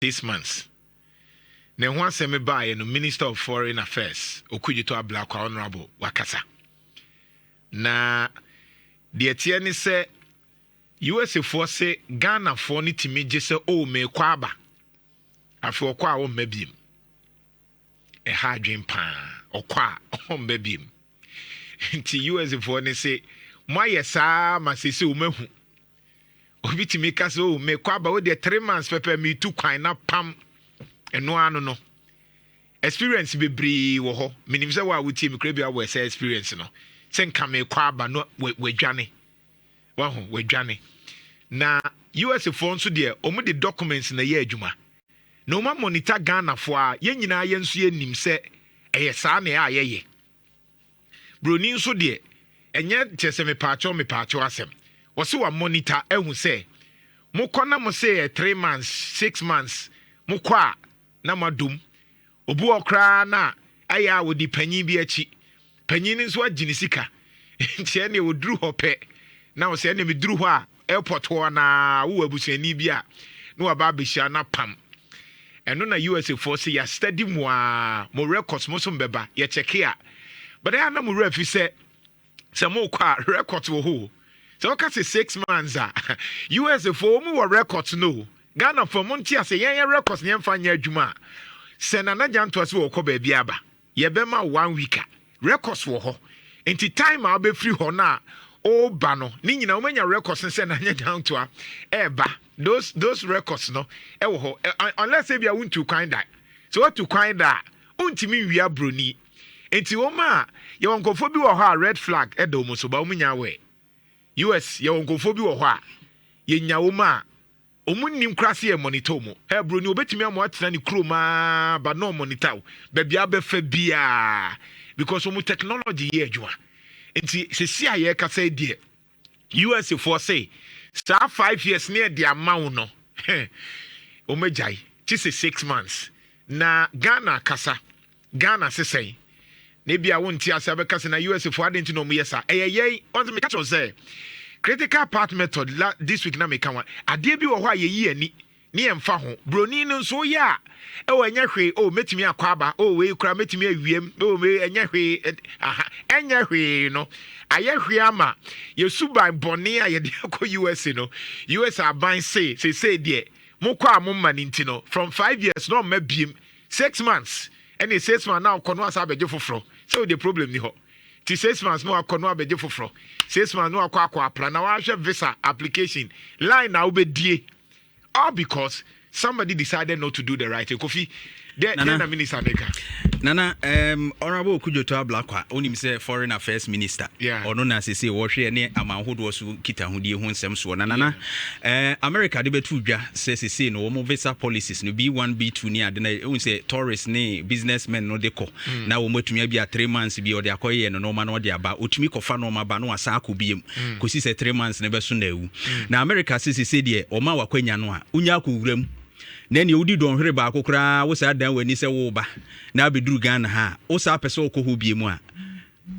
6 months. Ne ho asɛm bae no Minister of Foreign Affairs Okudzeto Ablakwa Honorable wakasa. Na de tie ne sɛ USA for say Ghana for ni timi gye sɛ o me kwa aba. Afi okwa a wo mabiem. Ha adwen pa okwa o mabiem. Nti US for ni say moayɛ saa ma sese o mahu. Obi timi ka sɛ o me kwa aba wo de 3 months pepe me tu kwan na pam eno ano no. Experience bebree wo ho. Minim sɛ wa wutie me kra bia wo say experience no. Sɛ nka me kwa aba no wadwane. Waho wadwane. Na US for nso de omo de documents na ye adwuma. Na oma monitor Ghana for a ye nyina ye nso ye nim sɛ ɛyɛ saa na ya ye. Broni nso de enye kyese me paacho asɛm. Wɔse wa monitor ehu sɛ mo kɔna mo sɛ 3 months 6 months mo kwa na madum obu okra na aya wo di panyin bi achi panyin nso agini sika ntie ne woduru hɔ na wo sɛ ne meduru hɔ a airport hɔ na wo abusuani bi a no aba behia na pam eno na USA for say ya study mo records mo so mbeba ye check ya but I na mo refi sɛ mo kwa records wo ho so ka say 6 months USA for mo records no Ghana for mo ntia say yen records ne mfa nya adwuma sɛ na Jantuah se wo kɔ ba bia ba ye be ma 1 week records wo ho enti time a be free ho na o ba no ni nyina o manya records sɛ na Jantuah ba those records no wo ho unless say bia won't to kind that so what to kind that untimi wia broni enti wo ma ye wonkofo bi wo ho a red flag do mo so ba o manya we US ye wonkofo bi wo ho a ye nya wo ma omunnim krase e monitor mo he broni obetimi amo atena ni kroma ba no monitor ba bia be fa bia because omu technology ye adwuma enti sesi aye ka say die US for say star 5 years near the amount no o mejai ti say 6 months na Ghana kasa Ghana sesei na bia wonti asa be kasa na US for adenti no mu yesa eyeye on me catch say critical part method this week na me kan wa ade bi wo ho ayeyi ani ne emfa ho broni no so ya e wo enya hwe o metimi akwaba o we kura metimi awiem o me enya hwe enya hwe no aye hwe ama yesuban bone a ye de akọ US no US aban say de mo kwa mo mani ntino from 5 years no mabiem 6 months and 6 months now kono asa beje foforo so the problem ni ho ti 6 months no akono abeje foforo 6 months no akọ apply na wa hwe visa application line na obedie all because somebody decided not to do the right thing. Kofi, then minister maker. Nana, Honorable Okudzeto Ablakwa, onim say Foreign Affairs Minister. Ono na se wo hwe ne amanhodo wo so kita hodie ho nsem so. Nana, America de betu dwa se no wo visa policies no B1 B2 ni ade na won say tourists ne businessmen no de ko. Na wo matumi bia 3 months bi o de akoye no no ma no de aba. Otumi kofa no ma ba no asa akobiem. Kosi say 3 months ne be so na ewu. Na America se de o ma wakwanya no a unya akowuram. Nani udi don hwere ba akokra wo sa dan wani se wo ba na abeduru Ghana ha wo sa pese okọ bie mu a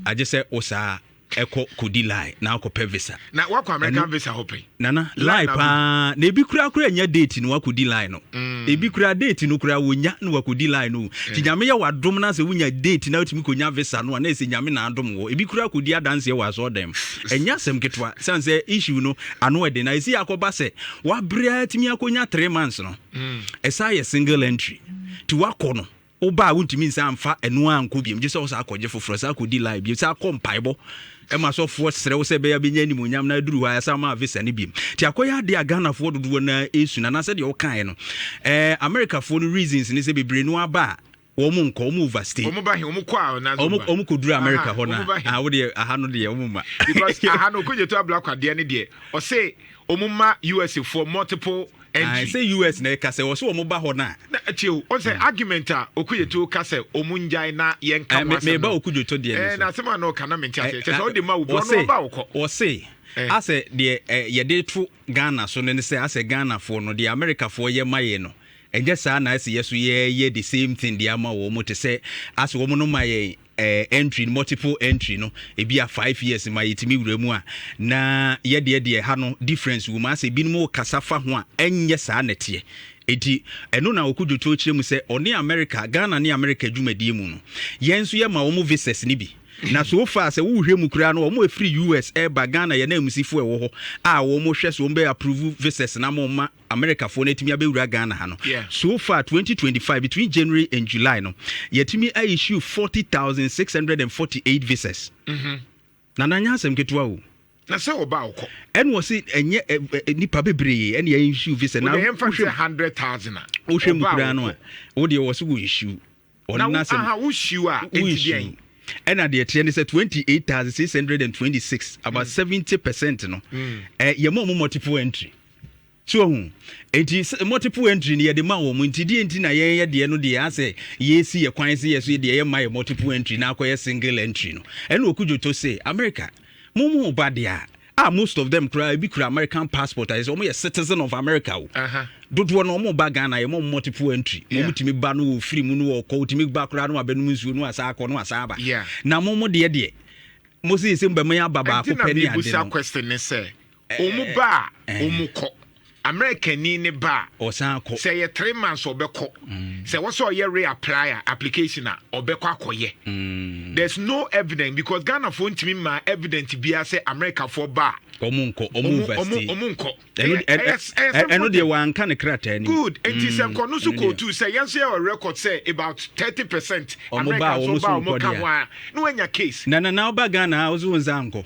age se wo sa eko kodi lie na akọ visa na wakọ American visa hope nana lie pa na ebi kura nya date no wakodi lie no ebi kura date no kura wonya no wakodi lie no ti nyame ya wadom na se wonya date na otimi konya visa no na ese nyame na adom wo ebi kura kodi adanse wa so dem enya sem ketwa sanse issue no ano ede na esi akoba se wa bria timi akonya 3 months no esa ye single entry ti wakọ no oba wontimi nsa amfa eno anko biem je se wo sa akọje foforo sa akodi lie biem sa akọ mpaebo ema so fo sere wo se be ya benya ni munyam na duru ha sa ma visa ne biem ti akoya de Ghana fo dodo na esu na se de wo kan no America fo no reasons ni se bebre no aba wo mu nko mu overstay wo mu ba he wo mu kwa na wo mu ko duru America ho na wo de aha no de wo mu ma because aha no Okudzeto Ablakwa de ne de o say o mu ma US for multiple I say US na ka say wo so wo ba ho na chiu o say argument a Okudzeto ka say o mu njai na ye nka me ba Okudzeto de ne na se ma no ka na me ntia say so de ma wo no ba wo ko o say ase de ye de to Ghana so ne say ase Ghana fo no de America fo ye maye no enje sa na ase yeso ye the same thing de ama wo mu te say ase wo mu no maye entry multiple entry no ebi a 5 years ma yetimi wuremu a na ye ha no difference wo ma se binum kasafa ho a enye saa nete eti eno na okudu to kire mu se oni America Ghana ni America dwumadie mu no yenso ye ma wo mu visas ni bi na so far se wo hwe mu kura no wo mu free US eba Ghana ye na emusifo ewo ho a wo mu hwe so wo be approve visas na mo ma America for na timi abewura Ghana ha no so far 2025 between January and July no yetimi a issue 40,648 visas na nanya asem ketwa o na se oba okọ en wo se enye nipa bebre en ye issue visa na wo 100,000 a wo hwe mu kura no a wo de wo se wo issue na aha wo issue a enti and at the end is 28,626 about 70% no ye mo multiple entry so multiple entry ne ye de ma wo mo ntidi enti na ye de no de ase ye si ye kwan se ye so de ye ma ye multiple entry na akoye single entry no and okujo to say America mo ba dia most of them cry be American passport is almost a citizen of America. Don't want no ba Ghana ye mo multiple entry. Mo timi ba no free mu no ko timi ba kra no abenum nsuo no asa akọ no asa ba. Na mo de mo se mba me ababa ko pani ade. Na question ne say omu ba omu ko American ni ne ba osan ko say 3 months obekọ say what so ye reapply application a obekọ akoye. There's no evidence because Ghana for ntimi ma evidence bia say America for ba omunko omunko eno de wan kan krata ni good enti se nko no so ko tu say yenso your record say about 30% America so ba omuka wa no anya case na oba Ghana ozo nzanko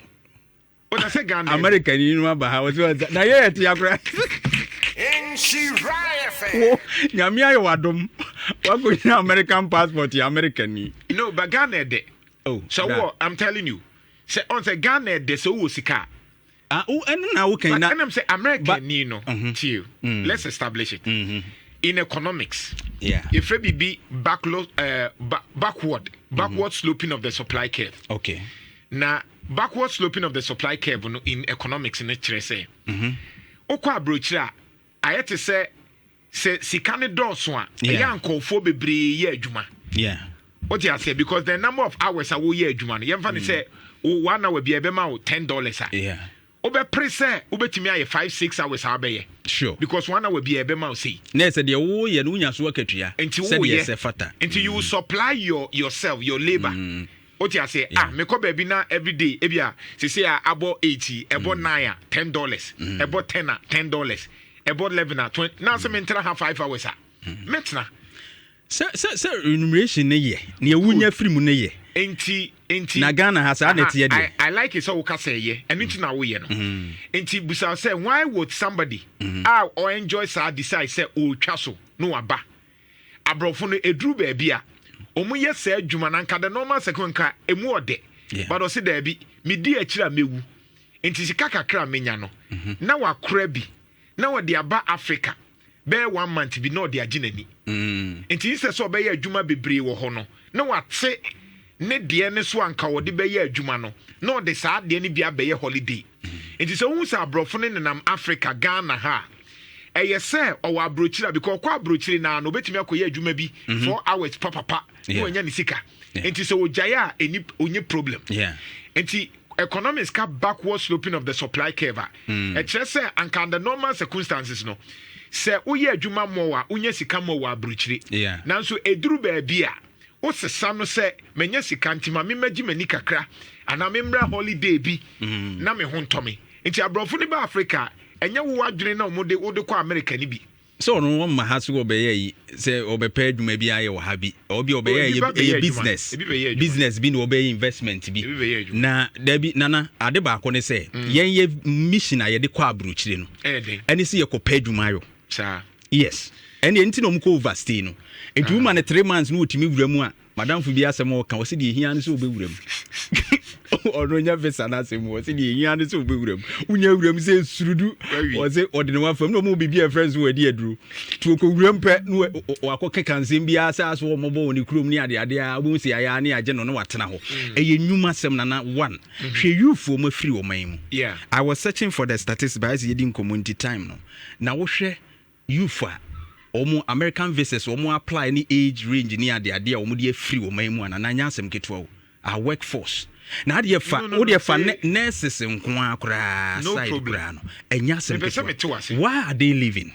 o say Ghana America ni no ba ha ozo na ye ti akra Nhyira nyame ayo wadom wako ni American passport ya American ni no but Ghana de so what I'm telling you say on say Ghana de so wo sika na wo kan na and I'm say American ni no till let's establish it in economics if we be backward sloping of the supply curve okay na backward sloping of the supply curve no in economics in it say okwa abrochira ayete say sika ne dɔɔso a ɛyɛ ankɔfo bebre yɛ adwuma what you say because the number of hours a wo yɛ adwuma no yɛmfa ne sɛ 1 hour bia ɛbɛma wo $10 a wobɛpere sɛ wobɛtumi ayɛ 5-6 hours a wabɛyɛ sure because 1 hour bia ɛbɛma wo sei na ɛsɛ deɛ wo yɛ no wonya so akatua sɛ deɛ fata nti you supply yourself your labor what you say mekɔ baabi na every day ebia sese a abɔ 80 ɛbɔ 9 a $10 ɛbɔ 10 a $10 about 11 or 20 now some mental have 5 hours metna sir remuneration ne ye na wunya free mu ne ye enti na Ghana has net ye de I like it so ka say ye and enti na wo ye no enti busa say why would somebody or enjoy sa decide say o twa so no aba abrofo no eduru ba bia omu ye say adwuma na nka the normal second ka emu ode but o say da bi me di akira mewu enti sika kakra menya no na wakora bi na wodi aba Africa be 1 month bi no de aginani enti ise so be ye adwuma bebre wo ho no na wate ne de ne so anka wodi be ye adwuma no na de saa de ne bia be ye holiday enti so hu sa abrofo ne nam Africa Ghana ha eye se o wa abrochira because kwa abrochiri na no betimi akoye adwuma bi 4 hours papa no anya ne sika enti so ojaya eni onye problem enti economics ka backward sloping of the supply curve just say and under normal circumstances no say uye adwuma mo wa unya sika mo wa abrochiri nanso eduru ba bia o sesa no say menya sika ntima me magi mani kakra ana me mra holiday bi na me ho ntomi nti abrofo ne ba Africa enya wo adwene na wo de kɔ America ni bi so no one ma ha so obeye yi say obepa adwuma bi aye wo ha bi obi obeye ye business bi no obeye investment bi na da bi nana ade ba ko ne say yen ye mission aye de kɔ abrochire no eni se ye kɔ pa adwuma yo yes eni enti no mko overstay no enti woman 3 months no otimi wura mu a madam fu bi asem o kan o se de hia no so obewura mu Oronya visa na asem o se de hia no so obewura mu unya wura mu se surudu o se odene wa fam no mo bibi e friends wo adi aduru tu ko wura mpe no akɔ kansem bi asa so mo bo ni krom ni ade a bo se aya ne age no watena ho eye nwuma asem na 1 hwe youfu mo free o man mu I was searching for the statistics by the yedin community time no na wo hwe youfu omo American visas omo apply ni age range ni ade omo de free o man mu ana nya asem ketwa o our workforce. Now the nurses in Kwa no side problem. Why are they leaving?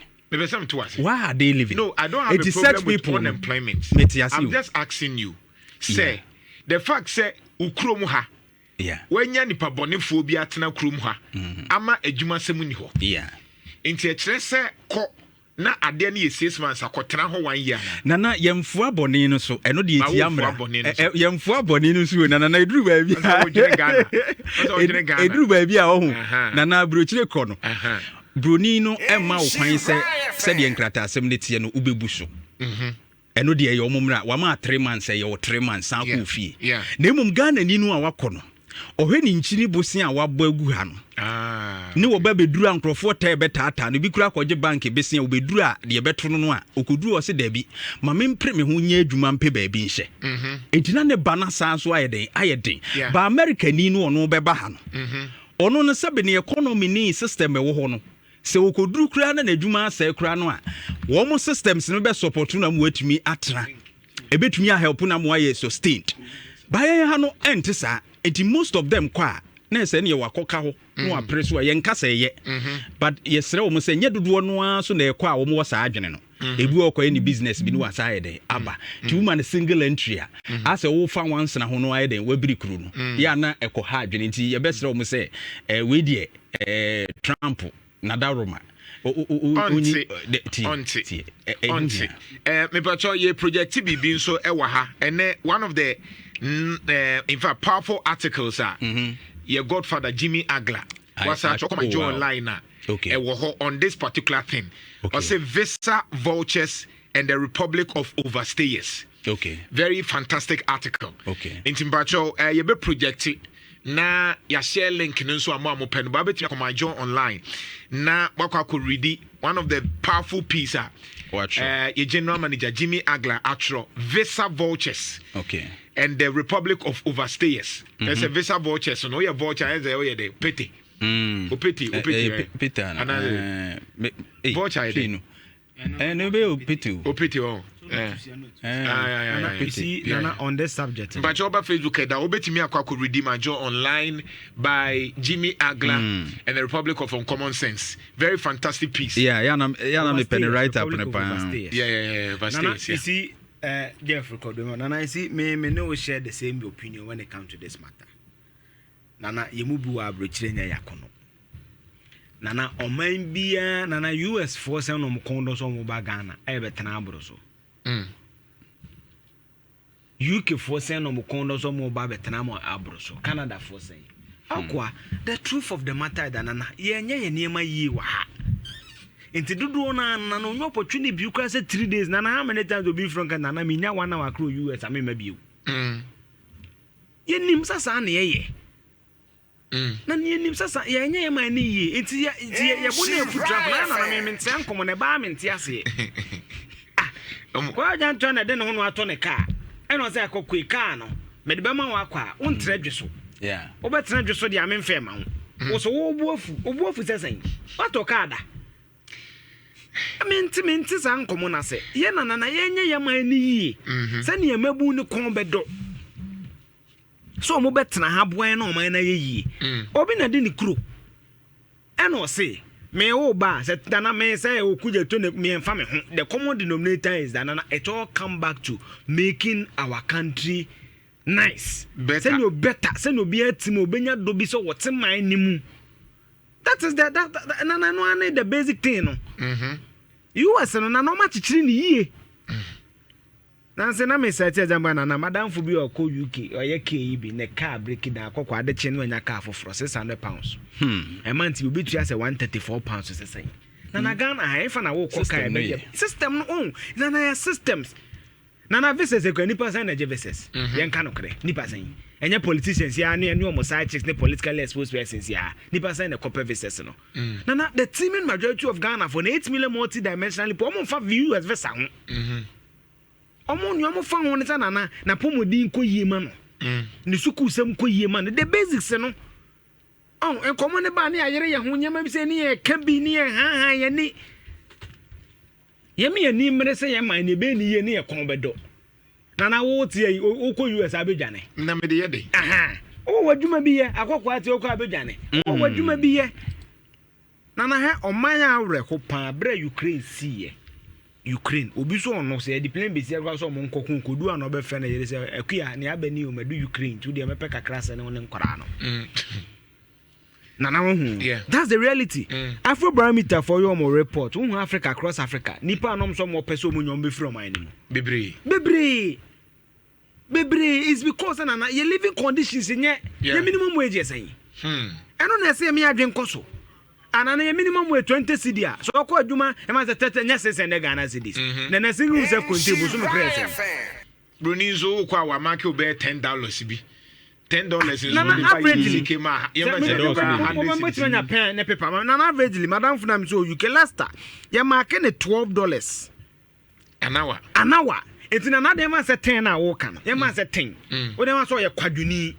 Why are they living? No, I don't have a problem with unemployment. I'm just asking you. Say, the fact say, ukromu ha. Yeah. When you nipa boni phobia tena ukromu ha. Ama ejuma semuni ho. Yeah. Inti echere se ko na ade na 6 months akotena ho 1 year na. Nana yemfua boni no so eno de eti amra. Yemfua boni no so nana na eduru ba bia. Eduru ba bia ho. Nana brochire ko no. Broni no emma wo kwan se de nkrata asem ne tie no ubebu so. Eno de ye omumra wa ma 3 months ye 3 months an ko fie. Na emum Ghana ni no a wakọ no. Ohwe ni nchini bosi a wabọ agu ha no. Ne wo ba beduru ankrofo ta betata no bi kura akọje bank besi a wo beduru a de beto no a okoduru o se da bi ma mempre me ho nya adwuma mpe ba bi nhye. Entina ne bana sa so ayeden ba America ni no ono beba ha no. Ono no sebe ne economy ni system e wo ho no. Se okoduru kura na adwuma asa kura no a wo mo systems no be support na mo atumi atra. Ebetumi a help na mo aye sustained. Ba ye ha no ente sa enti most of them kwa na ese ne wakoka ho no apreso a yenkasa ye but yesre wo mo se nye dodo no a so na ekwa wo mo wasa adwene no ebu okoye ni business bi no wasa ayede aba ti woman single entry a ase wo fa once na ho no ayede wabiri kru no ya na eko ha adwene nti ye besre wo mo se we die Trump na daroma onti me pacho ye project bibi nso ewa ha ene one of the in fact powerful articles are your godfather Jimmy Agla was at online now on this particular thing or say visa vultures and the Republic of Overstayers. Very fantastic article. In Timbacho you be projected na ya share link nso amo pen ba betu come join online na wakwa could read one of the powerful pieces your general manager Jimmy Agla atro visa vultures and the Republic of Overstayers. There's a visa vulture so no your vulture is the pity opeti vulture and be opeti oh you see Nana on this subject but your Facebook that obetimi akwa redeem and join online by Jimmy Agla and the Republic of Uncommon Sense. Very fantastic piece. Yeah me pen right up on Nana, you see Jeff and I see me no share the same opinion when it comes to this matter. Nana yemubu wa abrochire yakono. Nana oman bia nana US force no mkondo so mo ba Ghana e betena abro so. UK force no mkondo so mo ba betena mo abro so. Canada force. Akwa the truth of the matter that nana yenye ye niema yi wa ha. Inti dudu na no opportunity bi ukra say 3 days nana how many times obi from Ghana na me nya 1 hour across US ame ma biu. Ye nim sasa na ye. Na ni nim sasa ye nya ye man ni ye inti ye bo na fu trap na me mente ankomo na ba mente ase. Kwa Jantuah na de no ho ato ne car. E no say akokoi car no. Me de be ma wa kwa won tredwe so. Yeah. Obetra dwe so de ame mfa ma ho. Wo so wo obuafu sesan. Wato car da. Minti sa nkomo na se ye na ye nya ye man ni yi se ne mabu ni kon bedo so mo betena ha boan na o man na ye yi obi na de ni kuro e no se me wo ba se dana me say okuja to ne me mfa me ho the common denominator is that it all come back to making our country nice se no better se no be atimo obenya do bi so wote man ni mu that is that no the basic thing no US no na no ma chichiri ni yie na se na me say example na madam fu bi o ko UK o ye KEB ne car break down akokwa ade che no anya car for £600 a month you betu as £134 se say na Ghana ha ifa na wo ko car be system no on na systems na visas e ko ni person na je visas yen ka no kre ni person enye politicians ya ne omo side chicks ne politically exposed persons ya ni person na copy visas no na the teeming majority of Ghana for 8 million multi-dimensionally po omo fa view as visa ho omo nu omo fa ho ne na pomodin ko yie ma no ni suku sem ko yie ma no the basics no en komo ne ba ne ayere ye ho nyama bi se ni ye ka bi ni ye ha ye ni ye me ni mre se ye man ne be ni ye ne ye kon bedo Nana wo tie o ko US abedwane. Na me de ye de. Aha. O wadwuma bi ye akokwa ate o ko abedwane. O wadwuma bi ye. Nana he oman awre ko pa bra Ukraine siye. Ukraine obi so ono se di plan be si akwa so mo nkokun kodu an obefe na yere se akua ne abani o madu Ukraine tu de mepe kakra se ne won nkora no. Nana hu. That's the reality. Afrobarometer for your report. Who Africa across Africa. Nipa anom so mo pese omo nyom be from mine no. Bebre is because na your living conditions in your minimum wage say. Eno na say me adwen koso. Anana your minimum wage 20 cedi. So ko adwuma e ma say 30 nya say send Ghana cedis. Na na single say contribute so me credit. Bruni zo kwa wa market be $10 bi. $10 is averagely came out. Averagely, Madam Funam so you can last ya marking $12 an hour. It's in another man say 10 na wo kan. Ya man say 10. O dem so ye kwaduni.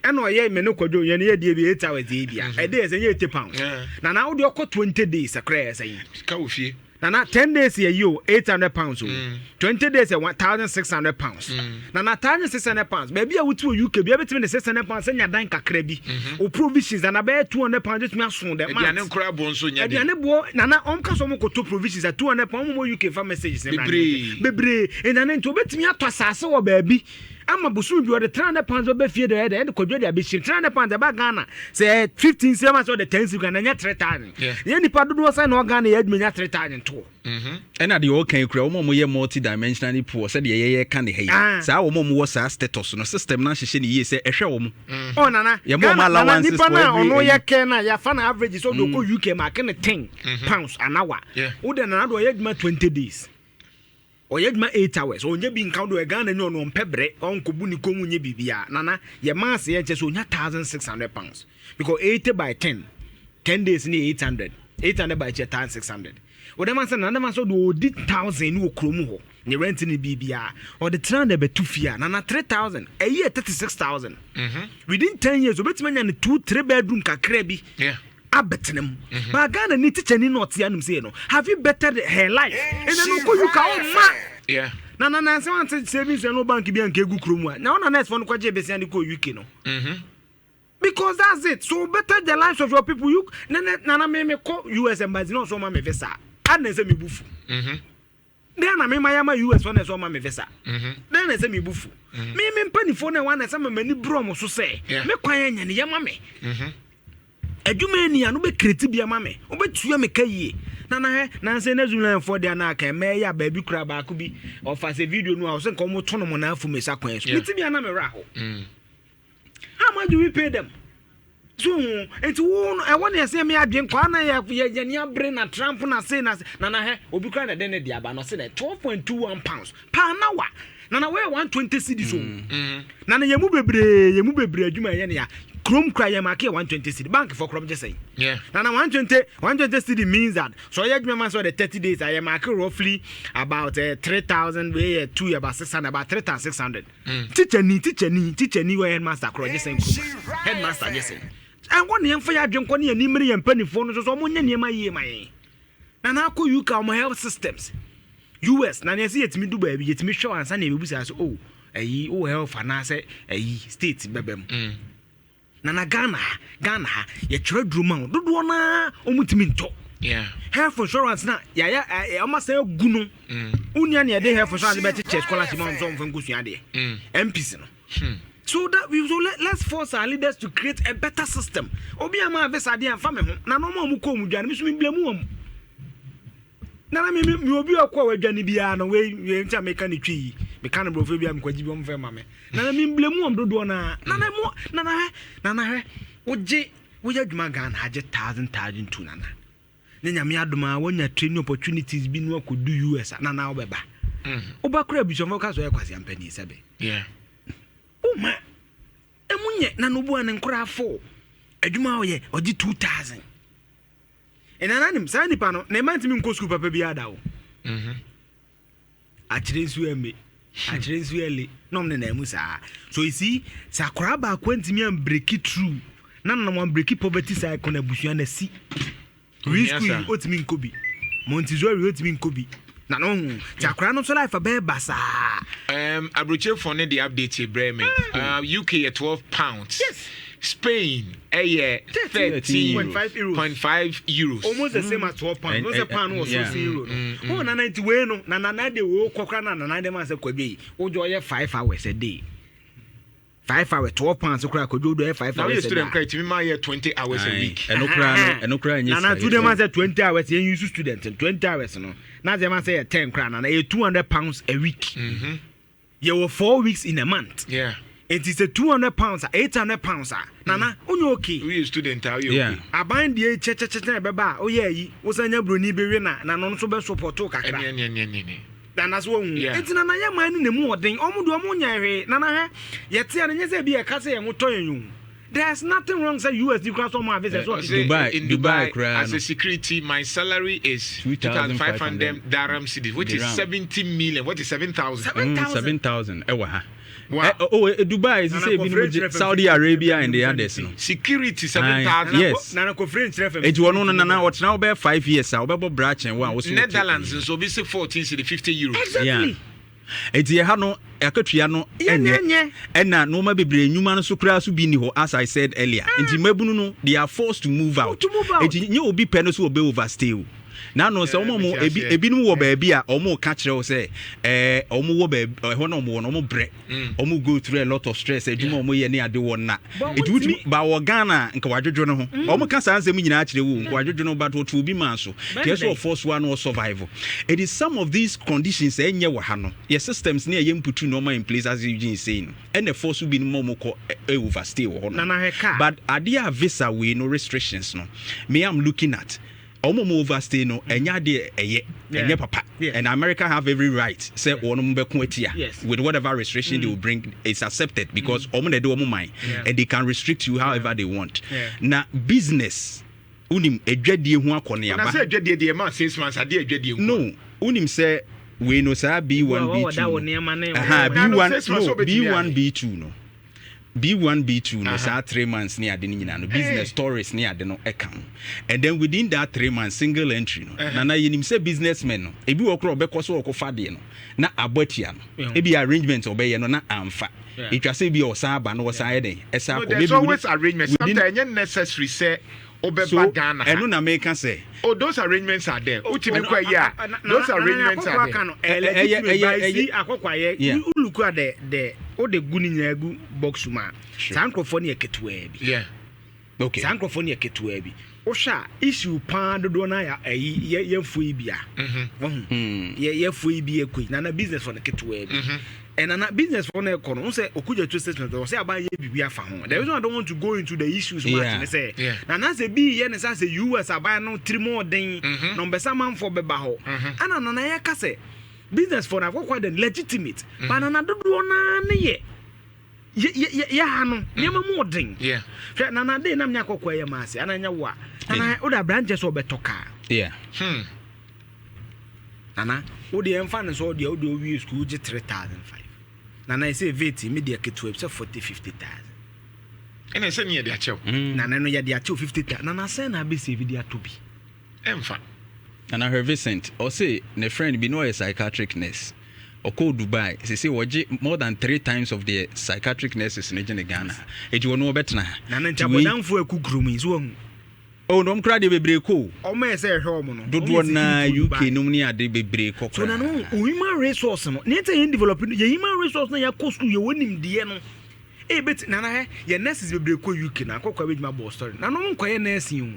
E no ye me no kwado ye ne ye de bi 8 hours e bia. E dey say ye £80. Na wo de 20 days akra say. Ka wo fie. Nana 10 days a year, £800. 20 days a £1,600. Nana £1,600. Maybe I would to UK, be able to £600 send your dank a crabby. Or provisions and about £200 just me soon. That man crab on so ya. Nana Omkasomo to provisions at £200 more UK for messages. Bebre, and then to bet me up to Sasso or baby. I'm a busu you are the £300 of fear the head and could be a bishop £300 about Ghana. Say 15 7 or the 10 you can and 3 times. The only part of was I know Ghana had me 3 times too. And at the okay, Cromo, ye multi-dimensionally poor, said ye can't hate. So our mom was a status on a system, now she say a show. Oh, Nana, your mama allowances for no ya can, ya fan average is all the UK marking £10 an hour. Would another yet my 20 days. Or yet my 8 hours, or ye being counted a gun and on pebre, on Kobuni Komunye Bibia, Nana, your mass here just on £1,600. Because 80 by 10 days near 800 by 1,600. What am I saying? None of us do 1,000 no Kromo, the rent in the BBR, or the trend of 2 fear, Nana 3,000, a year 36,000. Within 10 years, of man and 2-3 bedroom kakrebi. Yeah. Abetenem. But Ghana need teacher ni not yanum say no. Have you bettered her life? And then you can ma. Yeah. Na someone said savings and no bank bi anke gu krom. Now na next one kwaje besi and go UK no. Because that's it. So better the lives of your people. You na me call US embassy no so ma me visa. And say me bufu. Then na me ma US one so ma me visa. Then say me bufu. Me mpanifo na one say me ni bro so say. Me kwan nya ne yama me. Adwuma ni anu be create bia ma me obetua me kaye na say na zuna for there na kan me ya ba bi kura ba ko bi ofa se video no a so nko mo tono mo na afu me sa kwan so me tibia na me ra ho how much do we pay them so it won I want to say me adwen kwa na ya ni abre na Trump na say na he obi kura na den ne dia ba no say na £12.21 per hour na we 120 cedis so na yemu bebre adwuma ye ne ya Chrome cry market 120 cedi bank for Chrome just say. Yeah. Now 120 cedi means that so you remember so the 30 days I market roughly about 3,000 way 2 about 600 about 3,600. Teacher ni where headmaster Chrome just saying headmaster just say. And one young for your drink on your nimri and penny phone so mo nya ma ye my. Na ko you come health systems. US na you see it me do baby it me show and say we say oh health and say state bebem. Nana Ghana ye trade room do na omutimi nto yeah health insurance na ya almost say gunu unia na dey health insurance be teach scholarship on some from kusua dey MPs no so that we so let's force our leaders to create a better system obi ama visa dey amfa me ho na no mo ko mu dwane me so me blame am na me obi akwa wadwane bia no we ntia meka ne twi me kan bro fe bia me kwaji bi om fe ma me na me blame am dodo na he oje adwuma Ghana age 1,000 nana ne nyame adoma wonya training opportunities bi no akodu US na obeba obakura bishon ka so e kwase ampani sebe yeah uma emunye na no bu an nkora fo adwuma oye oje 2,000 enananim sa nipa no na manti mi nko school papa bi ada wo akire nsu ele nom ne na emu sa so you see sakora ba kwantimi am break it through na one break poverty cycle kona busua na si risky otimi nkobi montizori otimi nkobi na no jakra no so life basa abroche for the update Bremen UK at £12 yes Spain 13.5 euros almost the same as £12 no say pound was €0 oh na 90 we no na de wo kokra na de man say kwabe wo jo ye 5 hours a day 5 hours £12 so kra kojo do 5 now hours you student credit me ma 20 hours a week enokra na to dem say 20 hours you use student 20 hours no na dem say 10 kra na £200 a week you were 4 weeks in a month it is a £200 £800 nana onye okay we student how you okay aban die che beba o ye yi wo sanya broni be we na no so be support o kakra dan as wo hu etina na ya man ne mu oden omudo omunya hwe nana hwe yete ya nye se bi e ka se ye moto yen there's nothing wrong say USD cross on my business in Dubai as a security my salary is 2,500 dirham cedis which is 70 million what is 7,000 ewa ha Dubai is say bi Saudi Arabia and the others no security 7,000 yes na ko French reference it one no na what now be 5 years a we branch and one Netherlands so be say 14 cedi 50 euros exactly eti ha no akatua no enye na no ma bebre nyuma no so kra so bi ni ho as I said earlier enti mabunu no they are forced to move out enti nye obi pɛ no so obe overstay na no se omo ebinim wo ba bia omo ka kire wo se omo wo ba ho na omo bre omo go through a lot of stress adwuma omo ye ne ade wo na edwuti ba wo Ghana nka wadwodwo no ho omo ka san nsem nyina kire wo nka wadwodwo no ba to bi man so tie so force one or survival it is some of these conditions enye wo ha no your systems ne ye mputu no in place as you been saying and the force bi no mo ko overstay wo ho no but adia visa we no restrictions no me am looking at omo overstay no enya de enye papa and America have every right say ono mbeko atia with whatever restriction they will bring it's accepted because omo na de omo mind and they can restrict you however they want na business unim edwadie hu akone aba na say edwadie de ma 6 months ade edwadie hu no unim say we no say B1 B1 B2 no B1 B2 no say 3 months near the nyina no business stories near the no account and then within that 3 months single entry no na yenim say businessmen no ebi wokro obekọ so okofa de no na abotia no ebi arrangement obeye no na amfa it was say bi osaba no osaya den esa ko maybe always arrangement sometimes necessary say obeba Ghana enu na make can say those arrangements are there utimi kwa ya those arrangements are there akokwa ye uluku de o de guni nyagu box ma sankrofo ne ketewa bi okay sankrofo ne ketewa bi o sha issue pan dodo na ya ye foi bia ye foi bi ekoi na business for the ketewa bi and na business for na kono say okuja to statement o say aban ye bibia fa ho the reason I don't want to go into the issues much me say na say bi ye ne say US aban no trimo den no be man for beba ho ana na ye ka say business for na kwa the legitimate but na dodo na ne ye ha no ye ma mu den na dey na mnya kokwa ye ma se ana nya wa ana o da branches obetoka ana o de emfa ne so de o de wi school je 3,500 na say vet media keto say 40-50,000 ene say ne de achew na no ye de achew 50,000 na say na be save dia to bi emfa and I heard Vincent or say ne friend be no a psychiatric nurse or call Dubai say waje more than 3 times of the psychiatric nurses in Ghana it will no better na nchabodanfo akukrum so oh no mkra de bebre ko o me say hwe omo no dodo na UK no ni ade bebre ko so na no human resource no ne say develop ye human resource na ya cost you wonim de no e bet na na ye nurses bebre ko UK na akokwa be ma bo story na no nkoye nurse hu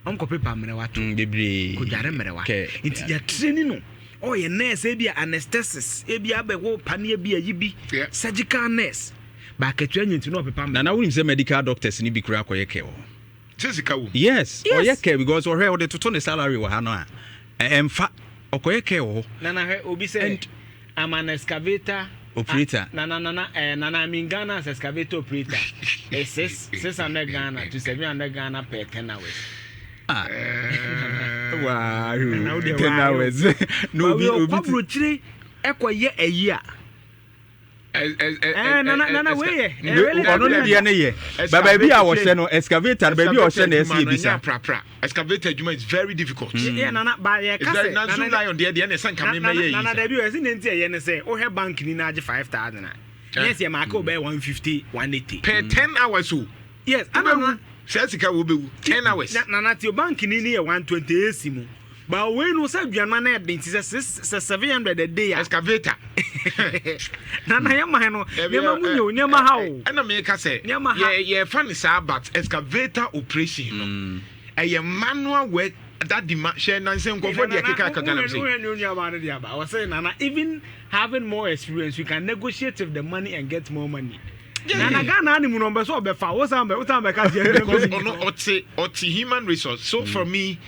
onko paper mere wato bebre ko jare mere wa it ya training no oh ye nurse e bia anesthesis e bia be wo pane bia yibi surgical nurse ba ketua nyinti no paper na wonim say medical doctors ni bi kura koye ke yes or ye care because or the total salary wa no a emfa okoye care wo na obi say I'm an excavator operator na I'm in Ghana as excavator operator 600 Ghana to 700 Ghana per 10 hours wow 10 hours no obi chire ekoye a year nana wey ɔno ne deɛ ne yɛ baabi a wɔhyɛ no excavator no baabi a wɔhyɛ no ɛsi ebisa pra excavator adwuma is very difficult nana ba yɛ kase nana lion deɛ ne sɛ nkame mɛyɛ yi nana dabi o ɛsi ne nti ɛyɛ ne sɛ wohɛ bank ni na agye 5,000 yes yɛ maaka obɛ 150 180 per 10 hours o yes ana sɛ sika wo bɛwu 10 hours nana ti o bank ni yɛ 120 esi mu ba we no say aduanma na ɛde nti sɛ 700 a day excavator nana yɛ man no nema mu nyɛ nema ha o ɛna me ka sɛ yɛ fa ne saa but excavator operation no ɛyɛ manual work that demand share nanse nkofo de keka kagana say I was saying nana even having more experience you can negotiate with the money and get more money. Nana Ghana ni mu no be so be fa wo sam be ka say oti human resource so for me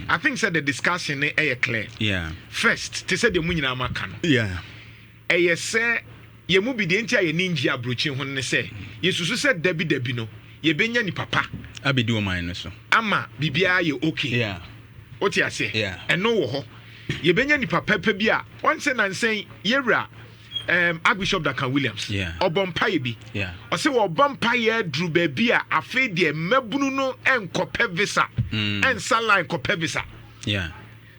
I think said the discussion e clear first to say the mu nyina maka no say ye mu bi de ntia ye ninja abrochi ho ne say yesusu say dabi no ye benya ni papa abedi o man no so ama bibia ye okay oti ase eno wo ho ye benya ni papa pa bi a won say nansen yewra Archbishop Duncan Williams obompaye bi o se wo obompaye dru ba bi a afi de mabunu no enkope visa ensala enkope visa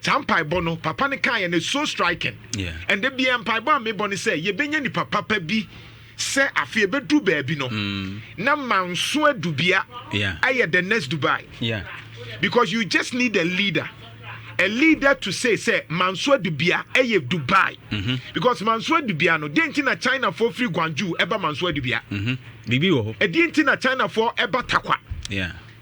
Sampai bono papa ne kan ye so striking and the bia mpai bo me boni say ye benya ni papa pa bi se afi ebedru ba bi no na manso adubia aye the next Dubai because you just need a leader to say Mansour Dubia eye Dubai because Mansour Dubia no denti na China for free Guangzhou eba Mansour Dubia bibi wo e denti na China for eba Takwa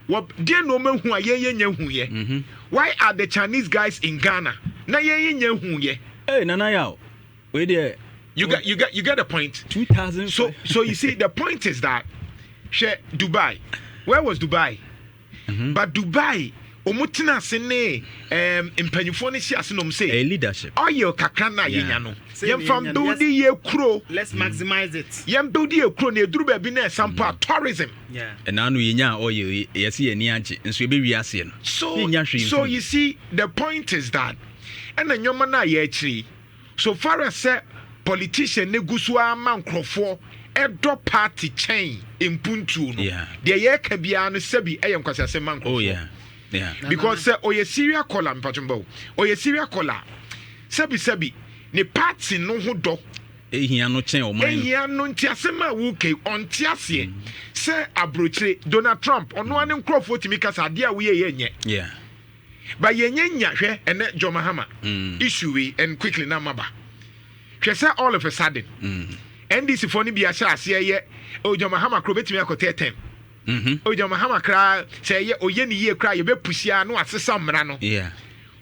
what dey no man hu aye hu ye why are the Chinese guys in Ghana na ye hu ye nana yaw we there you get the point 2000 so you see the point is that Dubai where was Dubai but Dubai omutina sene impanyufo ne hia senom say a leadership oil kakra na yenya no yem fam build ye kro let's maximize it yem build ye kro na eduru ba bi na sample tourism and anu yenya oil yesi ye ni age nso e be wi ase no so you see the point is that and nyoma na ye akiri so far as politician ne gusu ama nkrofo edo party chain impuntu no de ye ka bia no sabi eye nkwasiase man nkrofo because oye serial caller mpachumbo oye serial caller sabi ne party no ho do ehia no chen o man ehia no ntiasema wuke ontiase se abrochire Donald Trump ono ane nkrofo timi kasa de a wo ye nye ba yenye nya hwe ene John Mahama issue we and quickly na maba hwe say all of a sudden NDC for ni bia sha ase ye o John Mahama kro betimi akote tem Oja Mahama kra say ye oye ni ye kra ye be pusia no asesa mra no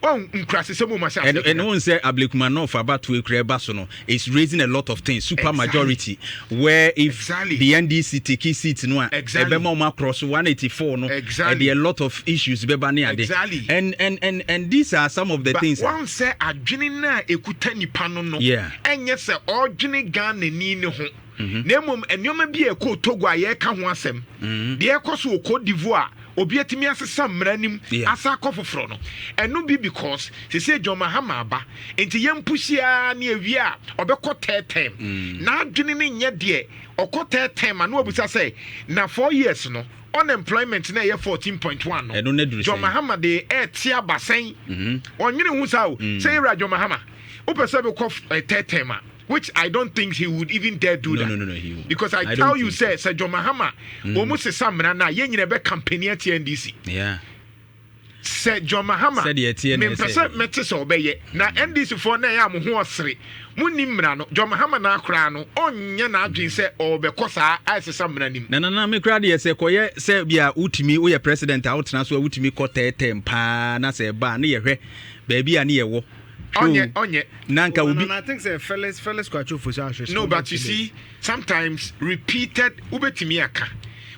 nkrasese mu masha and one say ablekuma no for about to ekra so no is raising a lot of things super majority where if the NDC take seat no ebe ma cross 184 no and there are a lot of issues be ba ne ade and these are some of the things one say adwene na ekuta nipa no enye se odwene Ghana ni ne ho nemom enyoma bi ekọ Togo aye ka ho asem de ekoso Cote d'Ivoire obi atimi asesa mranim asa akofoforo no eno bi because se John Mahama aba enti yempushia na ewia obekọ 10 na adwene ne nye de okọ 10 na obusa say na 4 years no unemployment na ye 14.1 no John Mahama de etia basen onwene hu sa o say John Mahama opese be ko 10 which I don't think he would even dare do that. No, he won't. Because I tell you, Sir John Mahama, almost say something na ye nyina be campaign at NDC. Sir John Mahama, me person metis obeye na NDC for na ya mo ho osere. Munni mra no John Mahama na akra no onye na adwen say obekọ saa asesa mra nim. Na me kra de say koye say bia utimi wo ye president a utena so utimi kọ 10 pa na say ba na ye hwe ba bia na ye wo. Onye. Nanka will be. I think say fellas kwacho for sure. No, but you see, sometimes repeated ubetimiaka.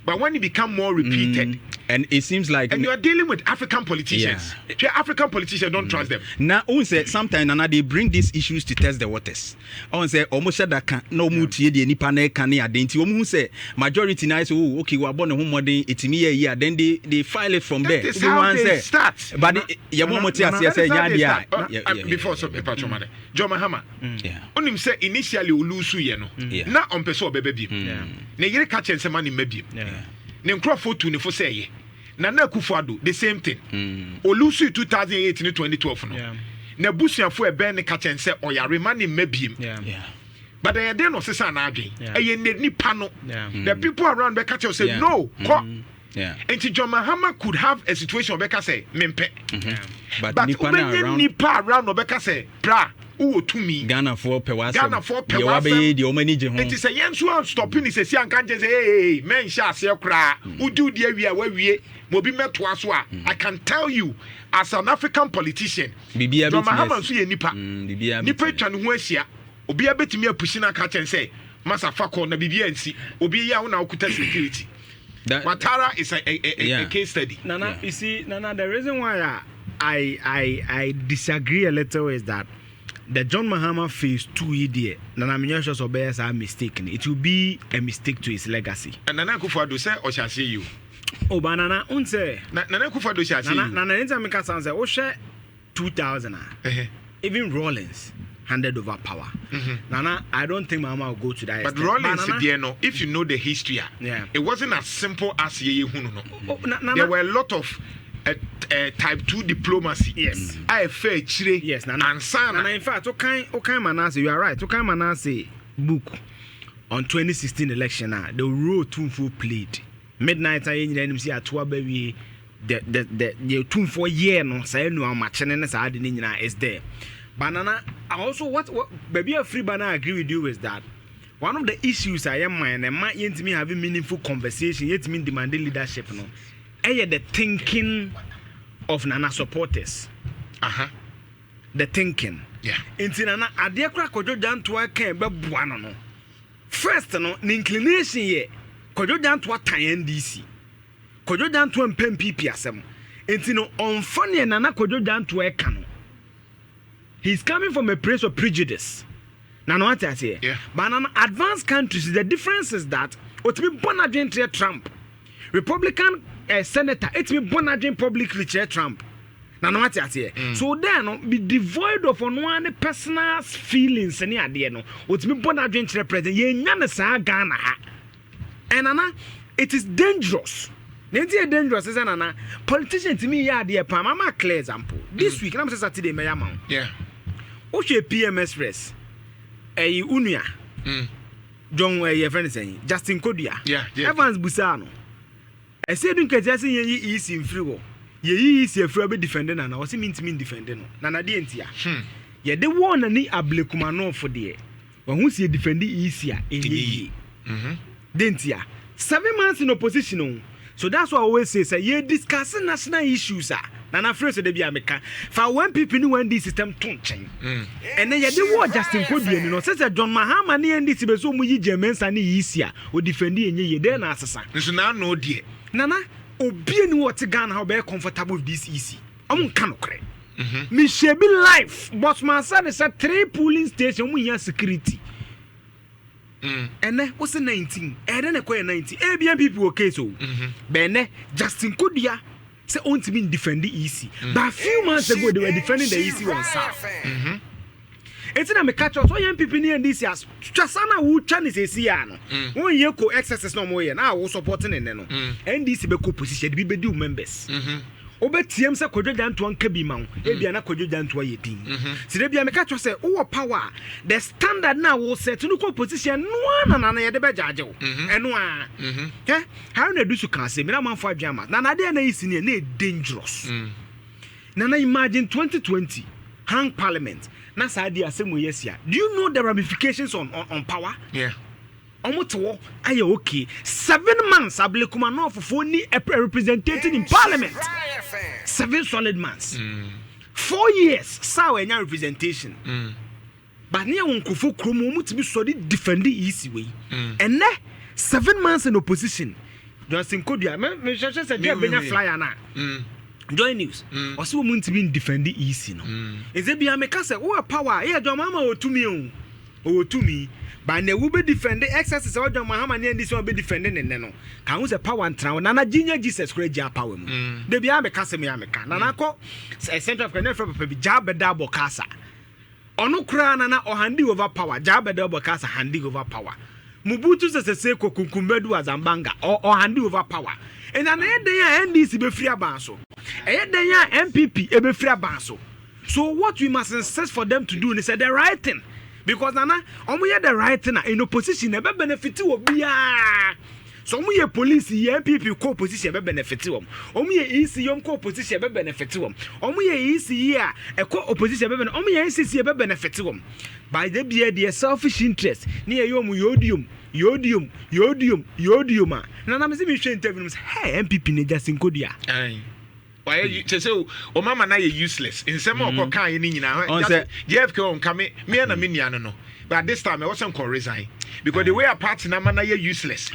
But when it become more repeated, and it seems like and you are dealing with African politicians. African politicians don't trust them. Now, sometimes they bring these issues to test the waters. I say almost that can no mutie the nipa na can identity. Who say majority now say okay we are born home money it's me a year. Then they file it from there. That is how they start. But you want to say before so Patrick Made. John Mahama. Onim say initially ulusu ye no. Na on person obebe na yere ka chen se mani mebiem. Ne nkrofo tu ne fo say ye. Nana Akufo-Addo the same thing. Olusu 2008 to 2012 no. Na busuafo e ben ne ka chen se oyare mani mebiem. But they are no sesa na adwen. E nipa no. The people around be ka say no. And John Mahama could have a situation where say mempe. But nipa around Obeka say bra who to me Ghana for pewasem the omanije ho. It is a yenso stopping is say anka say hey men sha say kra who do the area where we mobi meto aso a I can tell you as an African politician John Mahama so ye nipa nipa twa ne ho ahia obi abetimi apushi na ka chen say masa fakọ na bibia nsi obi ya wo na okuta security. Watara is a case study. Nana, you see, Nana, the reason why I disagree a little is that the John Mahama phase 2 idea, Nana Minyosho's obeys are mistaken. It will be a mistake to his legacy. And Nana Akufo-Addo say, or shall see you. Oh, but Nana, unse. Nana Akufo-Addo shall see you. Nana, Nana say, oh, share 2000. Even Rollins handed over power. Nana, I don't think Mama will go to that. But Rollins, if you know the history, it wasn't as simple as ye. There were a lot of type 2 diplomacy. Yes. I fair chire. Yes, Nana. And in fact, okay, Manase, you are right. Okay, Manase book on 2016 election. The role Tunfo played. Midnight, I didn't see a 12 baby. The Tunfo year no say no match and is there. Banana, also what baby a free banana agree with you is that one of the issues I am and might yet me having meaningful conversation, yet mean demanding leadership no. The thinking of Nana supporters. The thinking. Yeah. Inti Nana adia kra kojo Jantuah kan be buano no. First no, the inclination ye kojo Jantuah tan NDC. Kojo Jantuah mpem PP asem. Inti no on funny Nana kojo Jantuah kan no. He's coming from a place of prejudice. Now, what I say? Yeah. But in advanced countries, the difference is that it's me Bonadjin Trump, Republican senator. It's me Bonadjin publicly chair Trump. Now, what I say? So then, be devoid of one personal feelings. Any idea? No, it's me Bonadjin chair president. Ye nyana sa Ghana ha. And Anna, it is dangerous. Nentia dangerous is Anna. Politician to me, yeah, dear Pam. I'm a clear example. This week, I'm Saturday, my amount. Yeah. Oche PMS press. Unia. John your friend saying Justin Kodia. Yeah. Evans Busano. I said you can just say ye is in free war. Ye is a free defending and I was mean to mean defending. Nana dientia. Ye the one and ni ablekumano for the when who see defending easier in ye. Dentia. 7 months in opposition. So that's what I always say ye discussing national issues. Nana friends de bia meka for when people know when this system ton chen and then you dey watch Justin Kodia no say John Mahama ne NDC be so mu yi Germansa ne yisia o defend enye ye dey na asesa nso na no die Nana obi ani what Ghana how be comfortable with this easy am nka no kre me shebi life but man say 3 polling station mu ya security and then what's 19 and then e ko 19 ABN people okay so bene Justin Kodia say on to be defending easy. But a few months ago they were defending the easy one south. It's in a catch us. So young people near this year. Chasana who Chinese is here. One year co excesses no more. Now we supporting and no. And this be co position be do members. Obe TM say Kojo Jantuah kebi ma. Ebi na Kojo Jantuah yedin. Si de bia me catch us say oh power. The standard now will set no co position no na ye de be jage o. Eno a. Eh? How na do so can say me na man for adwama. Na de na isi ne dangerous. Na imagine 2020 hang parliament. Na sa dia asemu yesia. Do you know the ramifications on power? Yeah. Omoto aye okay 7 months ablekuma no for ni represented in parliament 7 solid months 4 years saw enya representation but near unkofo kromo mutimi so defend the easy way and 7 months in opposition Johnson Kodia me say dia benya flyer na Joy News also woman to be defend easy no is it bia me ka say wo power yeah John Mahama otumi o otumi but na wo be defend excess say John Mahama ne ndisi wo be defend ne no kan wo say power ntra na ginya Jesus kura gia power mu de bia me ka say me ameka na na ko Center of Ghanaian papa bi ja beda bokasa ono kura na ohandi over power ja beda bokasa handi over power Mubutu se ko kunkumbedu azambanga or handi over power. And an NDC be free abanso. MPP be free abanso. So what we must insist for them to do is the right thing. Because nana omo the right thing in opposition e be benefit obi a. So omo ye police ye MPP co opposition be benefit wom. Omo ye EC yom co opposition be benefit wom. Omo ye EC here e co opposition be benefit. Omo ye NCC be benefit wom. By the be selfish interest near yom Yodium. Nana me see me share interview hey MPP ne Justin Kodia. Why you say o mama na you useless. In some of kan ye ni nyina. JFK on come me na me nuano no. But this time I wasn't call resign because the way a party na man ye useless.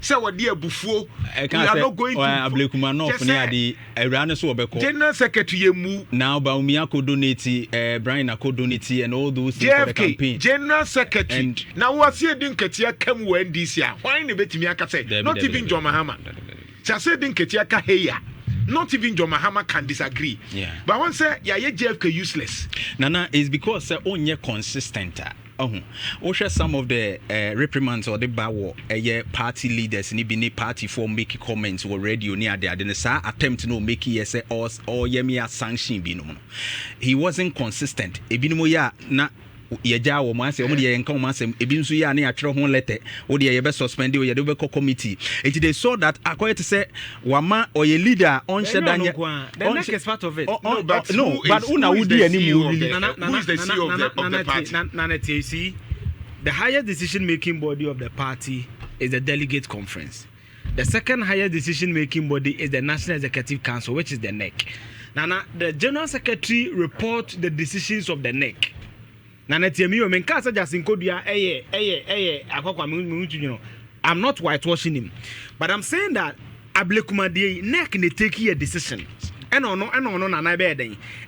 Say what dear bufuo. We are not going to Ablekuma no for near the Iran so obeko. General Secretary mu now Baumia could donate Brian could donate and all those things for the campaign. General Secretary. Now what you didn't get here come when this year. Why in bet me aka say not even John Mahama. Say didn't get here ka heya. Not even John Mahama can disagree. Yeah. But one say yeah JFK useless. Nana is because onye consistent. Some of the reprimands or the bawo party leaders ni bini party for make comments or radio near there then sa attempt no make yes or yemia sanction bi no. He wasn't consistent. Ebinimo ya na yeja wo man say omo de enka man say ebi nso ya na ya twere ho letter wo de ye be suspend o ye de be committee it they saw that according to say wama or ye leader on shedanya the next is part of it but una wudi animu who is the CEO of the party you see the highest decision making body of the party is the delegate conference. The second highest decision making body is the National Executive Council, which is the NEC. Now the General Secretary report the decisions of the NEC. I'm not whitewashing him, but I'm saying that Ablekuma de neck ne take a decision. And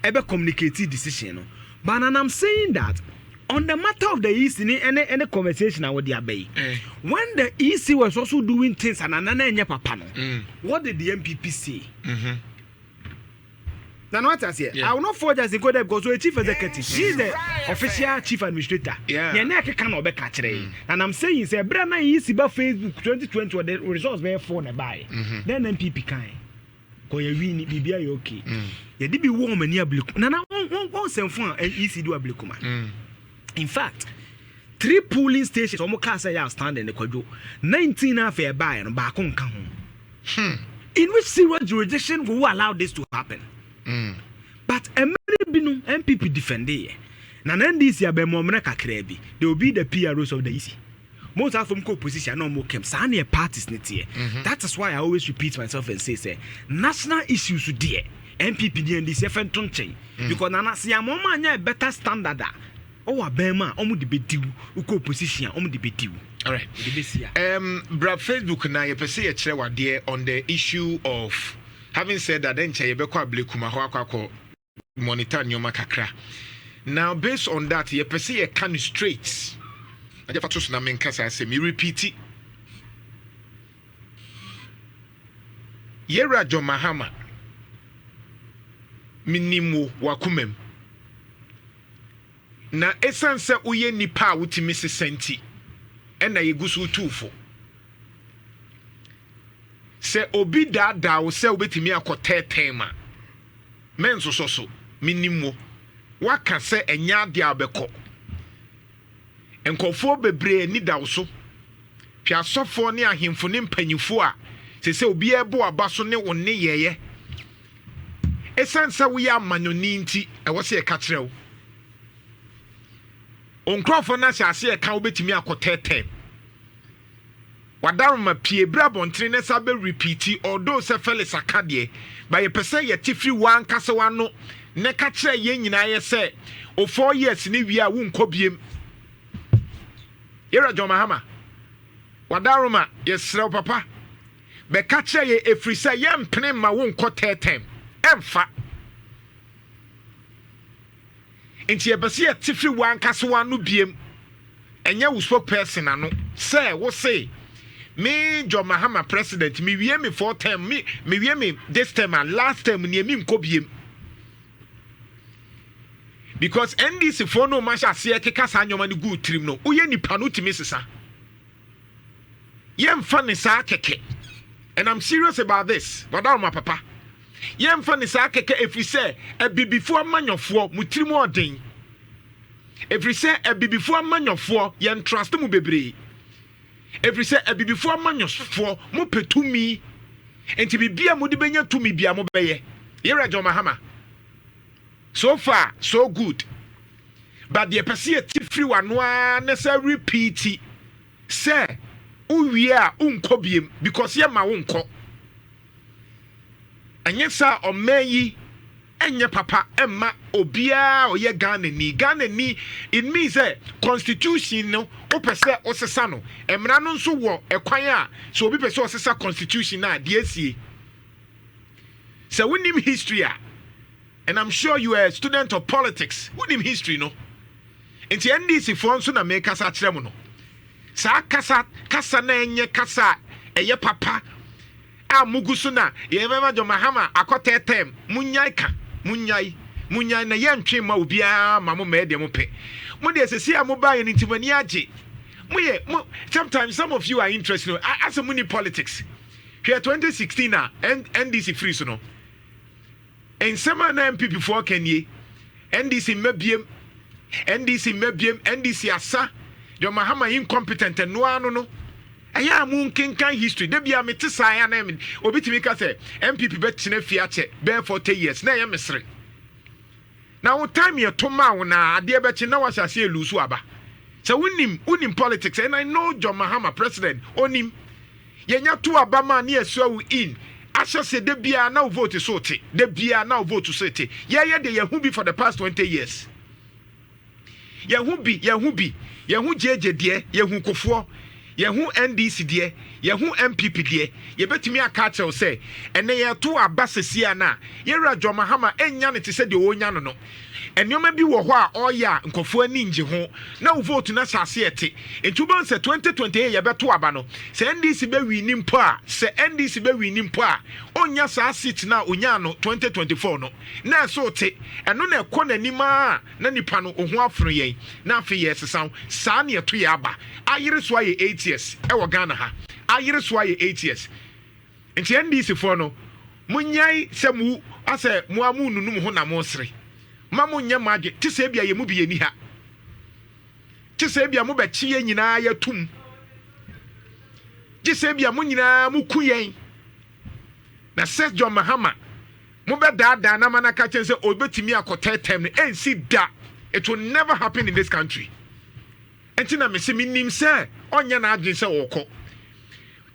ebe communicate decision. But I'm saying that on the matter of the EC, any conversation I would be. When the EC was also doing things and what did the MPP say? Now what I say, I will not forge as a code because we're chief executive. She's the official chief administrator. Yeah, neck cannot be catched. And I'm saying, say, Brana is about Facebook 2020 or the results were phone buy. Then MPP kind. Because you win, be okay. You did be warm and near blue. Nana won't send phone and easy do a blue. In fact, 3 polling stations almost cast a standing the Kojo 19 affair buy and back on come. In which serious jurisdiction will allow this to happen? But American MPP defended. Now, NDC are Momena Kakrebi. They will be the PROs of the EC. Most of them co-position no more came. Sanya parties net here. That is why I always repeat myself and say, national issues dear. MPP and NDC fenton chain. Because Nana see a mama better standard. Oh, a bema, debate you co-position, debate you. All right. Bra Facebook na ye pese ye kire wade on the issue of having said that then ye be kwa Ablekuma ho akwa monitor nyoma kakra. Now based on that ye pese ye can straight. I just to na menka say me repeat it. Yera John Mahama minimo wakumem. Na esanse uye nipa wutimi se senti. Ena yegusu tufo se obi da wo se obetimi akote tema men so minimo waka se enya de abeko enkofo bebre ni da wo so piasofo ne ahemfo ne mpanyifo a se obi ebo abaso ne wo ne yeye esansa wo ya amanyoni nti ewo se e ka kirewo onkrofo na siase e ka obetimi akotetem wadaruma pie brabontre ne sabe repeat although se Felix akade ba ye pese ye tifri wan kase wano ne ka kire ye nyina ye se o 4 years ne wi a wo nkobiem Yera John Mahama wadaruma ye srew papa bɛka kyerɛ yɛ ɛfiri sɛ yɛmpene ma wo nkɔ tɛɛtɛm ɛmfa nti yɛbɛ sɛ yɛte firi wankasewa no biem ɛnyɛ wo spokesperson ano sɛ wo se me John Mahama president me wie me 4 term me wie me this term and last term ne me nkɔ biem because NDC for no match ase keka sa nyoma ne good trim no woyɛ nipa no timi sesa yɛmfa ne saa keke and I'm serious about this but my papa yɛmfa ne saa keke ɛfiri sɛ abibifoɔ amanyɔfoɔ mu tiri mu ɔden ɛfiri sɛ abibifoɔ amanyɔfoɔ yɛn trust mu bebree ɛfiri sɛ abibifoɔ amanyɔfoɔ mu petumi enti bibia mu de benya tumi bia mu bɛyɛ yɛrɛ John Mahama so far so good but the person yɛ free wanoa na sɛ repeat sɛ uwie a unkɔ biem because yɛ ma wonkɔ ɛnyɛ sa ɔmɛyi ɛnyɛ papa ɛma obia ɔyɛ Ghanani it means that constitution no wopɛ sɛ ɔsesa no ɛmra no nso wɔ ɛkwan a so obi pɛ sɛ ɔsesa constitution na deɛ sie sɛ wonim history a and I'm sure you are a student of politics wonim history no nti NDC fo nso na make kasa kyerɛ mu no saa kasa na ɛnyɛ kasa ɛyɛ papa a mugu so na yɛbɛma John Mahama akɔtɛ term munyai na yɛntwe ma obiara ma mo mɛde mo pɛ mo de sesi a mo ba yɛ ntimani agye mo sometimes some of you are interested as a muni politics hwɛ 2016 a NDC free so no ensema na MPP for Kenya NDC mabiem NDC asa John Mahama incompetent no ano no ɛyɛ amu nkenkan history da bia mete saa ya na me obitimi ka sɛ MPP betena fiache be 40 years na ɛyɛ mesre na wo time yɛ to ma wo na ade bɛkye na wasase elusu aba sɛ wonim politics and I know John Mahama president onim yɛnya to aba ma na yɛso in asha se de bia na vote so te de bia na vote so te yɛyɛ de yɛhu bi for the past 20 years yɛhu jeje de yɛhu kofoɔ yɛhu NDC de yɛhu MPP de yɛbɛtumi aka kyerɛw sɛ ɛnɛ yɛto aba sesia na yɛra John Mahama enya ne te sɛ de onya no no ɛnneɛma bi wɔ hɔ a ɔyɛ nkɔfoɔ ani ngye ho na wo vote na sase ɛte ntuban sɛ 2028 yɛbɛto aba no sɛ NDC bɛwi ni mpo a onya saa seat na onya no 2024 no na so te ɛno na ɛkɔ n'anim a na nipa no ohu aforo yɛn na afei yɛ sesaw saa ne ɛto yɛ aba ayere so ayɛ 8 years ɛwɔ Ghana ha ayere so ayɛ 8 years nti NDC for no munyai sɛ mu asɛ mu amu nunum ho na mo sere mamu nya mage te sɛ bia ye mu bi ye ni ha te sɛ bia mu bɛkye ye nyinaa ya tum te sɛ bia mu nyinaa mu ku yen na sɛ John Mahama mu bɛ daadaa na mana ka kyɛn sɛ obetimi akɔtɛ term no ensi da it will never happen in this country entina me se minim sɛ onya na adwen sɛ wɔkɔ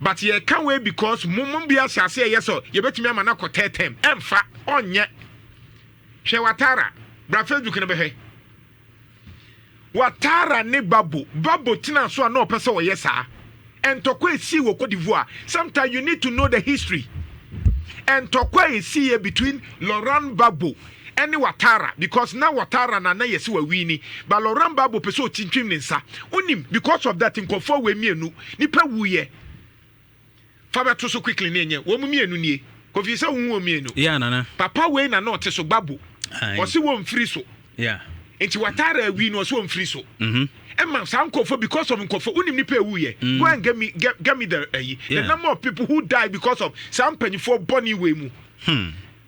but ye can we because mum bia hyase ye so ye betimi ama na akɔtɛ term emfa onye hwɛ watara bra Facebook ne bɛhwɛ watara ne babo tena so a na opɛ sɛ wɔyɛ saa entokwa esi wɔ Cote d'Ivoire sometimes you need to know the history entokwa esi between Laurent Gbagbo and watara because now watara na yesi wa wini but Laurent Gbagbo pɛ sɛ otintwim ne nsa onim because of that nkɔfo we mienu nipa wuye fa bɛto so quickly ne nye wo mu mienu nie kofi sɛ wo mienu yeah nana papa we na not so Gbagbo ɔsi wɔ mfiri so yeah nti watara awi no ɔsi wɔ mfiri so ɛma saa nkɔfo because of nkɔfo unim nipa ewu ye go and get me the number of people who die because of some mpanyifo bɔne we mu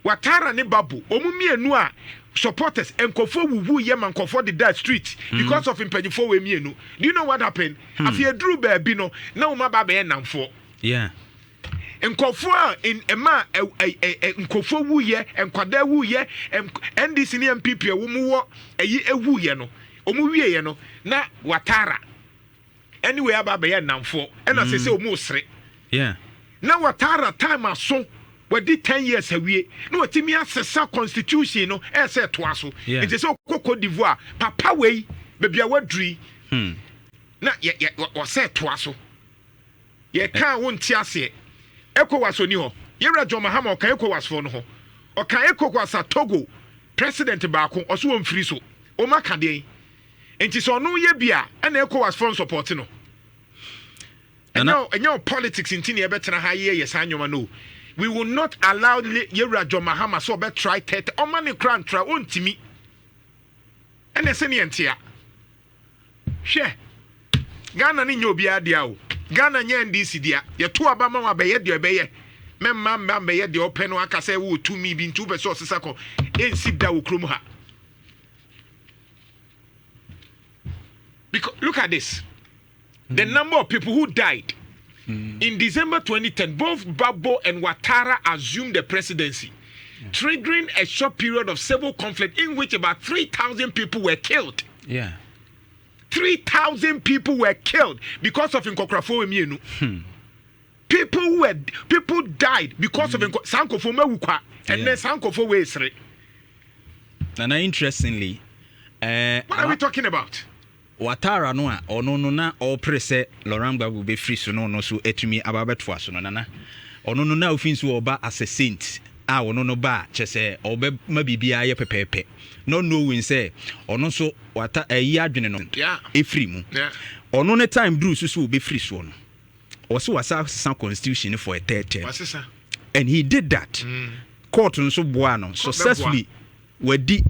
watara ne Gbagbo omu mienu a supporters nkɔfo wuwu ye man nkɔfo de that street because of mpanyifo we mienu do you know what happened afia duru baabi no na wo ma ba be namfo yeah nkɔfo in ema nkɔfo wuye nkwada wuye NDC ne MPP wo mu wo eyi ewuye no omu wiye no na watara anyway aba be namfo ɛna sɛ omu sere yeah na watara time aso wadi 10 years awie na watimi asesa constitution no ɛsɛ to aso nti sɛ Cote d'Ivoire papa wei bebia waduri na ye wɔsɛ to aso ye kan wo nti ase ECOWAS oni ho yewra John Mahama oka ECOWAS fo no ho oka ECOWAS Togo president baako oso won free so o maka den enti so no ye bia na ECOWAS fo support no and now politics in tini ebetena ha ye yes anyoma no we will not allow yewra John Mahama so be try tete o mane kran tra ontimi ene se ne entia hwe Ghana ni nyobia dia o Ghana nya NDC dia ye to abama wa be ye dia be ye memma be ye dia open no aka say wo to me bi ntu be so sesa ko ensi da wo krom ha because look at this the number of people who died in December 2010 both Babo and Ouattara assumed the presidency triggering a short period of civil conflict in which about 3,000 people were killed 3,000 people were killed because of Nkokrafo Emienu. People died because of Sankofo Mewukwa and then Sankofo Wesre. And interestingly, what are we talking about? Ouattara no a ono no na oprese Laurent Gbagbo be free so no so etumi ababetwa so no nana. Ono no na ofin so oba as a saint. Ono no ba chese obe ma bibia ye pepepe. No knowing say ono so wata eyi adwene no efri mu ono ne time drew so be free so no also wasa constitution for a third term and he did that court nso boa no successfully wadi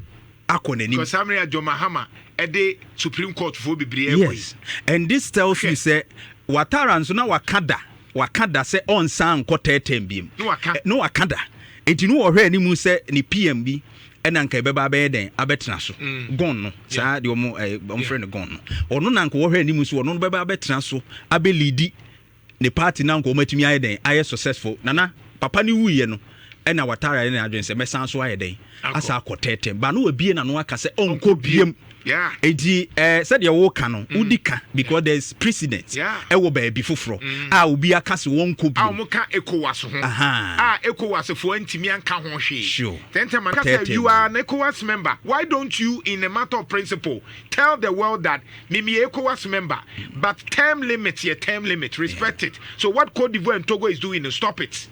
akonani because Samuel John Mahama e the Supreme Court for bibre yes and this tells you say Ouattara nso na wakada say on san court third term biem no wakada enti no ohwe animu say ni PMB ena nka beba be den abetena so gon no saa de omo friend gon no ono na nka wo hwe animu so ono no beba abetena so abelidi ne party na nka o matumi aye den aye successful nana papa ni wuye no ena Ouattara na adwen se mesan so aye den asa akotete ba no obie na no aka se onko biem enti said ye wo ka no udika because there is precedence e wo ba bi foforo obi aka se wonko biem mo ka ECOWAS ho ECOWAS fo antimi anka ho hwe sure tentama ka say you are an ECOWAS member why don't you in a matter of principle tell the world that me ECOWAS member but term limit respect it so what Cote d'Ivoire and Togo is doing is stop it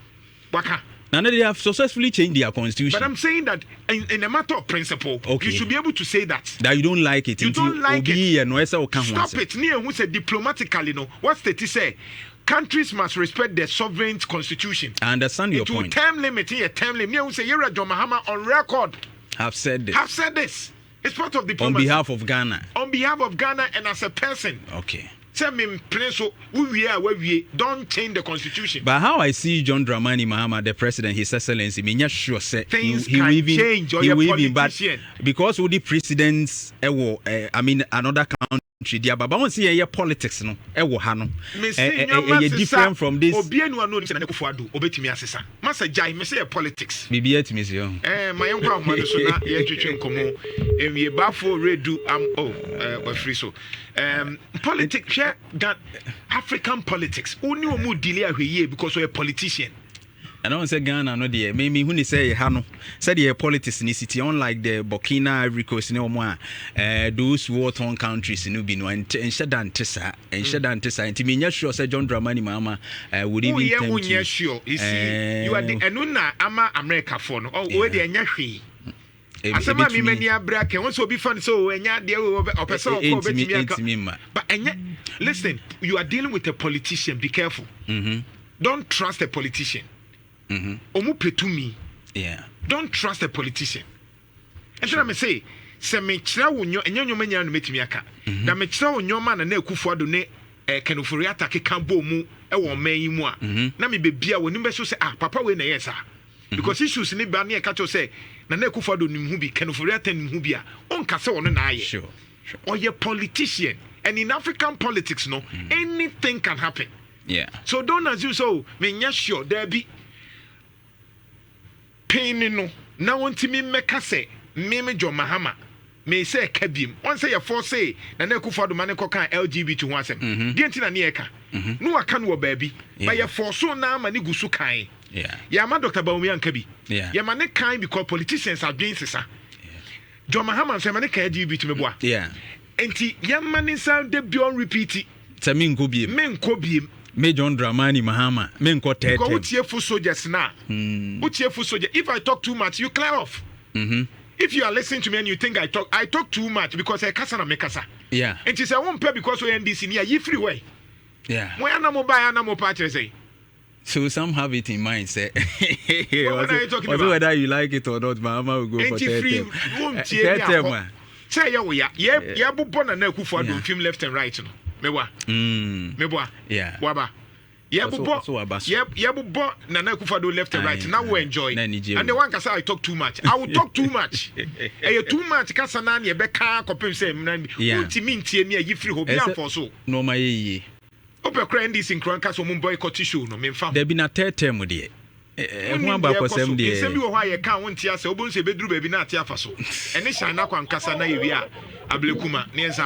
waka. Now they have successfully changed their constitution. But I'm saying that in a matter of principle, you should be able to say that. That you don't like it. You don't like it. Stop it. Near who said diplomatically, no. What state say? Countries must respect their sovereign constitution. I understand your point. Term limit here, term limit. Near who say Yera John Mahama on record have said this. It's part of diplomacy. On behalf of Ghana. On behalf of Ghana and as a person. Okay. Don't change the constitution. But how I see John Dramani Mahama, the president, His Excellency, me not sure say things can change or you're a politician. But because all the presidents, I mean another country, the Baba won't see a politics no, hano. Different from this. Master Jai, me say politics. BBH Monsieur. My young brother, so now you're teaching Komo, and we bafo redo free so. Politics, that African politics. Only one more delay a year because we're a politician. I don't say Ghana no dear. Maybe when they say Hano, say the politics in the city, unlike the Burkina, Ivory Coast, no more. Those war-torn countries in Ubino and Shadan Tessa and Shadan Tessa. And to me, sure, say John Dramani Mahama would even tell you. Sure, you see, you are the Enuna Ama America phone. Oh, where the Nyashi. Asama mi many abra can also be fun so enya de but listen, you are dealing with a politician, be careful. Don't trust a politician. Omu petumi. Don't trust a politician. And then I say me chira wonyo enya nyoma no metumi aka na me chira wonyo ma na Akufo Addo ne kanofori atake kambo mu e wo man yi mu a na me bebia woni be so say papa we na yes because issues ni ba na e ka cho say na Akufo Addo nim hu bi kanofori atan hu bi a onka se wono na aye sure or you politician. And in African politics no anything can happen. So don't assume so me sure there be pain no na wonti me meka say me John Mahama me say kabim on say your force say na Akufo Addo man ko kan LGBT ho asem die ntina na eka no aka no baabi ba your force na ma ne gusu kan ya ma Dr. Bawumia nka bi ya ma ne kan because politicians are doing sisa John Mahama say ma ne kan LGBT me boa enti ya ma ne sound de beyond repeat it me nko biem me John Dramani Mahama me nko tete because utie full soldiers na utie full soldier if I talk too much you clear off if you are listening to me and you think I talk too much because I kasa na me kasa yeah and she say won't pay because we NDC near you free way yeah when anamo buy anamo patch say. So some have it in mind, say. What are you talking about? Whether you like it or not, Mama will go for that. Say ya born and now for film left and right. Mewa. Mewa. Yeah. Waba. Ya born Nana Kufado left and right. Now we enjoy. And the one can say I talk too much. I will talk too much. Too much. Kasanan ye beka kopem say ultiminti me ye free hobia for so. No my Ope cry this in crank so mun boycott show no me fa. There be na tete mu de. Ho ba kwasem de. Sem bi wo ha ye kan won tia se obon se beduru ba bi na atia fa so. Ene shan na kwankasa na ye wi a ablekuma ne nsa